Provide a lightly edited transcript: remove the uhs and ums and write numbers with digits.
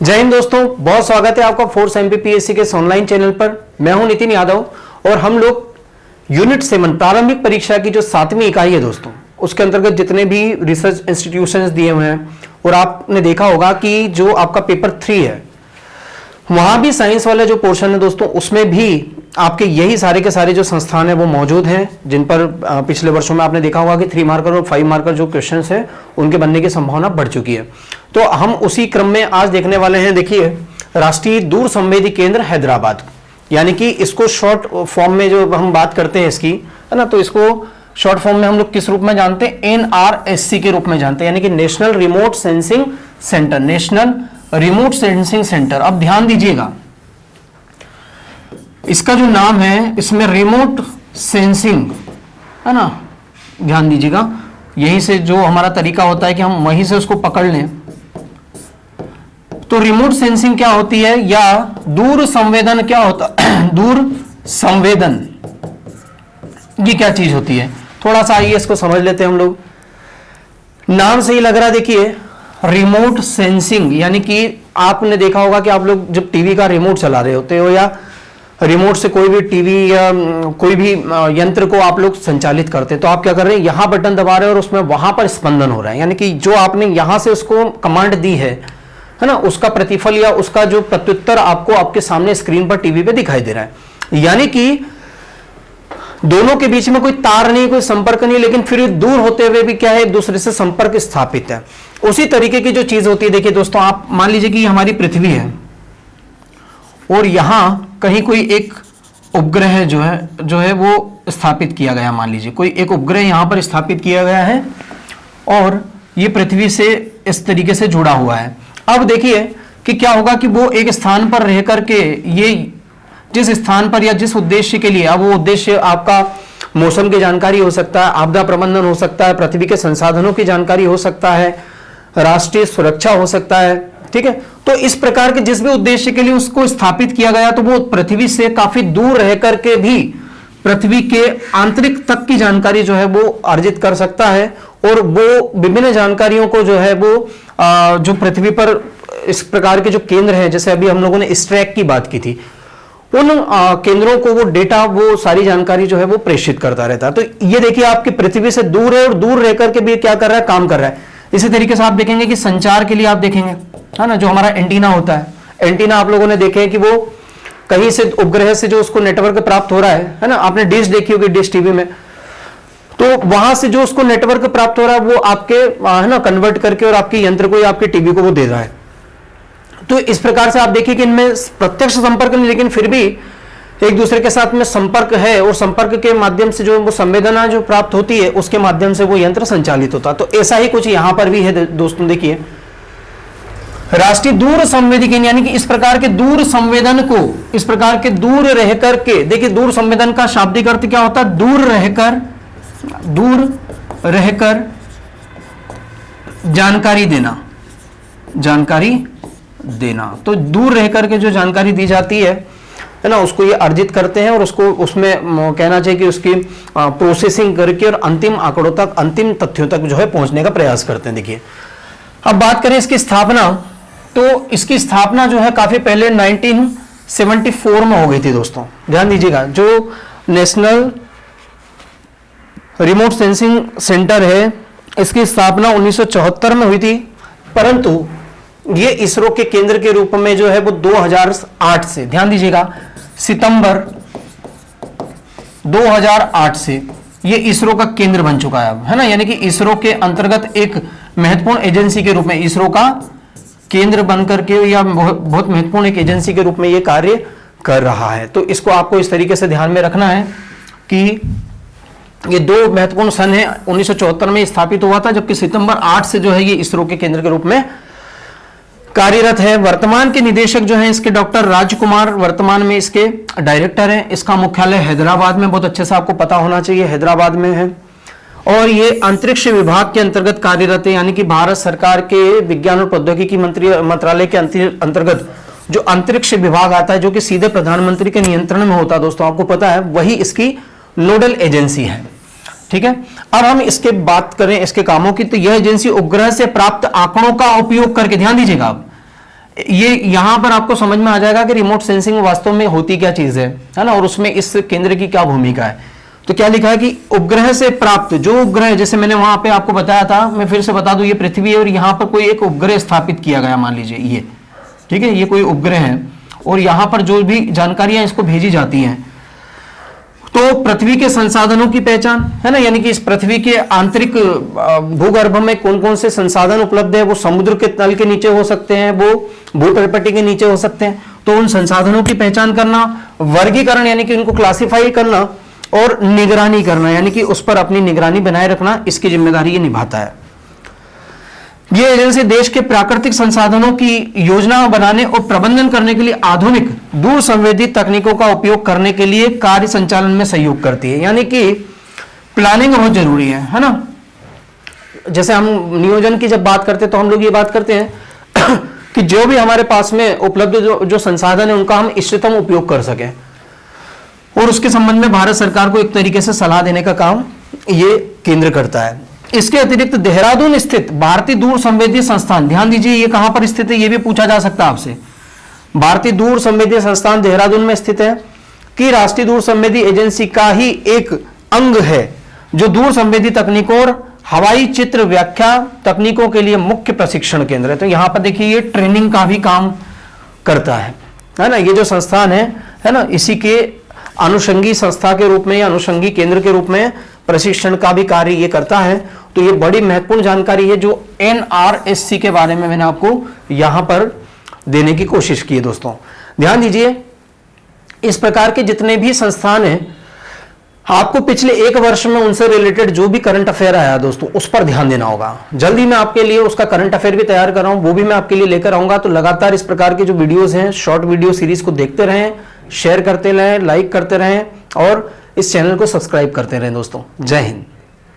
जय हिंद दोस्तों, बहुत स्वागत है आपका फोर्स एमपीपीएससी के इस ऑनलाइन चैनल पर। मैं हूं नितिन यादव और हम लोग यूनिट 7 प्रारंभिक परीक्षा की जो 7वीं इकाई है दोस्तों, उसके अंतर्गत जितने भी रिसर्च इंस्टीट्यूशंस दिए हुए हैं, और आपने देखा होगा कि जो आपका पेपर 3 है वहां भी साइंस वाला जो पोर्शन है दोस्तों, उसमें भी आपके यही सारे के सारे जो संस्थान है वो मौजूद हैं, जिन पर पिछले वर्षों में आपने देखा होगा कि 3 मार्कर और 5 मार्कर जो क्वेश्चंस हैं उनके बनने की संभावना बढ़ चुकी है। तो हम उसी क्रम में आज देखने वाले हैं। देखिए, राष्ट्रीय दूर संवेदी केंद्र हैदराबाद, यानी कि इसको शॉर्ट फॉर्म में जो हम बात करते हैं इसकी, है ना, तो इसको शॉर्ट फॉर्म में हम लोग किस रूप में जानते हैं? NRSC के रूप में जानते हैं, यानी कि national remote sensing centre, national remote sensing centre. अब ध्यान दीजिएगा, इसका जो नाम है इसमें रिमोट सेंसिंग है ना, ध्यान दीजिएगा, यही से जो हमारा तरीका होता है कि हम वहीं से उसको पकड़ लें। तो रिमोट सेंसिंग क्या होती है, या दूर संवेदन क्या होता है? दूर संवेदन ये क्या चीज होती है? थोड़ा सा आइए इसको समझ लेते हैं हम लोग। नाम से ही लग रहा है, देखिए रिमोट सेंसिंग, यानी कि आपने देखा होगा कि आप लोग जब टीवी का रिमोट चला रहे होते हो या रिमोट से कोई भी टीवी या कोई भी यंत्र को आप लोग संचालित करते हैं, तो आप क्या कर रहे हैं, यहां बटन दबा रहे हैं और उसमें वहां पर स्पंदन हो रहा है, यानी कि जो आपने यहां से उसको कमांड दी है ना, उसका प्रतिफल या उसका जो प्रत्युत्तर आपको आपके सामने स्क्रीन पर टीवी पे दिखाई दे रहा है। यानी कि दोनों के बीच में कोई तार नहीं, कोई संपर्क नहीं, लेकिन फिर दूर होते हुए भी क्या है, एक दूसरे से संपर्क स्थापित है। उसी तरीके की जो चीज होती है, देखिए दोस्तों, आप मान लीजिए कि हमारी पृथ्वी है और यहां कहीं कोई एक उपग्रह जो है वो स्थापित किया गया। मान लीजिए कोई एक उपग्रह यहां पर स्थापित किया गया है और ये पृथ्वी से इस तरीके से जुड़ा हुआ है। अब देखिए कि क्या होगा कि वो एक स्थान पर रह करके, ये जिस स्थान पर या जिस उद्देश्य के लिए, अब वो उद्देश्य आपका मौसम की जानकारी हो सकता है, आपदा प्रबंधन हो सकता है, पृथ्वी के संसाधनों की जानकारी हो सकता है, राष्ट्रीय सुरक्षा हो सकता है, ठीक है। तो इस प्रकार के जिस भी उद्देश्य के लिए उसको स्थापित किया गया, तो वो पृथ्वी से काफी दूर रह करके भी पृथ्वी के आंतरिक तक की जानकारी जो है वो अर्जित कर सकता है, और वो विभिन्न जानकारियों को जो है वो जो पृथ्वी पर इस प्रकार के जो केंद्र हैं, जैसे अभी हम लोगों ने स्ट्रैक की बात की थी, उन केंद्रों को वो डेटा, वो सारी जानकारी जो है वो प्रेषित करता रहता है। तो ये देखिए, आपकी पृथ्वी से दूर है और दूर रह करके भी क्या कर रहा है, काम कर रहा है। इसी तरीके से आप देखेंगे कि संचार के लिए आप देखेंगे, है ना, जो हमारा एंटीना होता है, एंटीना आप लोगों ने देखे हैं कि वो कहीं से उपग्रह से जो उसको नेटवर्क प्राप्त हो रहा है ना, आपने डिश देखी होगी, डिश टीवी में, तो वहां से जो उसको नेटवर्क प्राप्त हो रहा है वो आपके, है ना, कन्वर्ट करके और आपके यंत्र को या आपके टीवी को वो दे रहा है। तो इस प्रकार से आप देखिए कि इनमें प्रत्यक्ष संपर्क नहीं, लेकिन फिर भी एक दूसरे के साथ में संपर्क है, और संपर्क के माध्यम से जो वो संवेदना जो प्राप्त होती है उसके माध्यम से वो यंत्र संचालित होता है। तो ऐसा ही कुछ यहां पर भी है दोस्तों। देखिए, राष्ट्रीय दूर संवेदी केंद्र, यानी कि इस प्रकार के दूर संवेदन को, इस प्रकार के दूर रह करके, देखिए दूर संवेदन का शाब्दिक अर्थ क्या होता है, दूर रहकर जानकारी देना। तो दूर रह करके जो जानकारी दी जाती है ना, उसको ये अर्जित करते हैं और उसको उसमें कहना चाहिए कि उसकी प्रोसेसिंग करके और अंतिम आंकड़ों तक, अंतिम तथ्यों तक जो है पहुंचने का प्रयास करते हैं। देखिए, अब बात करें इसकी स्थापना, तो इसकी स्थापना जो है काफी पहले 1974 में हो गई थी दोस्तों। ध्यान दीजिएगा, जो नेशनल रिमोट सेंसिंग सेंटर है, इसकी स्थापना 1974 में हुई थी, परंतु ये इसरो के केंद्र के रूप में जो है वो 2008 से, ध्यान दीजिएगा, सितंबर 2008 से ये इसरो का केंद्र बन चुका है अब, है ना, यानी कि इसरो के अंतर्गत एक महत्वपूर्ण एजेंसी के रूप में इसरो का केंद्र बनकर के, या बहुत महत्वपूर्ण एक एजेंसी के रूप में ये कार्य कर रहा है। तो इसको आपको इस तरीके से ध्यान में रखना है कि ये दो महत्वपूर्ण सन है। 1974 में स्थापित हुआ था, जबकि सितंबर 8 से जो है ये इसरो के केंद्र के रूप में कार्यरत है। वर्तमान के निदेशक जो हैं इसके डॉक्टर राजकुमार, वर्तमान में इसके डायरेक्टर हैं। इसका मुख्यालय हैदराबाद में, बहुत अच्छे से आपको पता होना चाहिए, हैदराबाद में है। और ये अंतरिक्ष विभाग के अंतर्गत कार्यरत है, यानी कि भारत सरकार के विज्ञान और प्रौद्योगिकी मंत्रालय के अंतर्गत जो अंतरिक्ष विभाग आता है, जो कि सीधे प्रधानमंत्री के नियंत्रण में होता है दोस्तों, आपको पता है, वही इसकी नोडल एजेंसी है। ठीक है, अब हम इसके बात करें इसके कामों की, तो यह एजेंसी उपग्रह से प्राप्त आंकड़ों का उपयोग करके, ध्यान दीजिएगा, आप ये यहां पर आपको समझ में आ जाएगा कि रिमोट सेंसिंग वास्तव में होती क्या चीज है ना, और उसमें इस केंद्र की क्या भूमिका है। तो क्या लिखा है कि उपग्रह से प्राप्त जो उपग्रह, जैसे मैंने वहां पे आपको बताया था, मैं फिर से बता दूं, ये पृथ्वी है और यहां पर कोई एक उपग्रह स्थापित किया गया, मान लीजिए ये, ठीक है, ये कोई उपग्रह है और यहां पर जो भी जानकारियां इसको भेजी जाती हैं, तो पृथ्वी के संसाधनों की पहचान है ना, यानी कि इस पृथ्वी के आंतरिक भूगर्भ में कौन कौन से संसाधन उपलब्ध है, वो समुद्र के तल के नीचे हो सकते हैं, वो भूतलपट्टी के नीचे हो सकते हैं, तो उन संसाधनों की पहचान करना, वर्गीकरण यानी कि उनको क्लासिफाई करना, और निगरानी करना यानी कि उस पर अपनी निगरानी बनाए रखना, इसकी जिम्मेदारी ये निभाता है। ये एजेंसी देश के प्राकृतिक संसाधनों की योजना बनाने और प्रबंधन करने के लिए आधुनिक दूर संवेदी तकनीकों का उपयोग करने के लिए कार्य संचालन में सहयोग करती है। यानी कि प्लानिंग बहुत जरूरी है ना। जैसे हम नियोजन की जब बात करते हैं तो हम लोग ये बात करते हैं कि जो भी हमारे पास में उपलब्ध जो संसाधन है उनका हम इष्टतम उपयोग कर सकें, और उसके संबंध में भारत सरकार को एक तरीके से सलाह देने का काम ये केंद्र करता है। इसके अतिरिक्त देहरादून स्थित भारतीय दूर संवेदी संस्थान, ध्यान दीजिए ये कहां पर स्थित है, ये भी पूछा जा सकता है आपसे। भारतीय दूर संवेदी संस्थान देहरादून में स्थित है कि राष्ट्रीय दूर संवेदी एजेंसी का ही एक अंग है, जो दूर संवेदी तकनीकों और हवाई चित्र व्याख्या तकनीकों के लिए मुख्य प्रशिक्षण केंद्र है। तो यहां पर देखिए ये ट्रेनिंग का भी काम करता है ना। ये जो संस्थान है ना, इसी के अनुषंगी संस्था के रूप में या अनुषंगी केंद्र के रूप में प्रशिक्षण का भी कार्य ये करता है। तो ये बड़ी महत्वपूर्ण जानकारी है जो NRSC के बारे में मैंने आपको यहां पर देने की कोशिश की है। दोस्तों ध्यान दीजिए, इस प्रकार के जितने भी संस्थान हैं, आपको पिछले एक वर्ष में उनसे रिलेटेड जो भी करंट अफेयर आया दोस्तों, उस पर ध्यान देना होगा। जल्दी मैं आपके लिए उसका करंट अफेयर भी तैयार कर रहा हूं, वो भी मैं आपके लिए लेकर आऊंगा। तो लगातार इस प्रकार के जो वीडियोस हैं, शॉर्ट वीडियो सीरीज को देखते रहें, शेयर करते रहें, लाइक करते रहें और इस चैनल को सब्सक्राइब करते रहें। दोस्तों जय हिंद।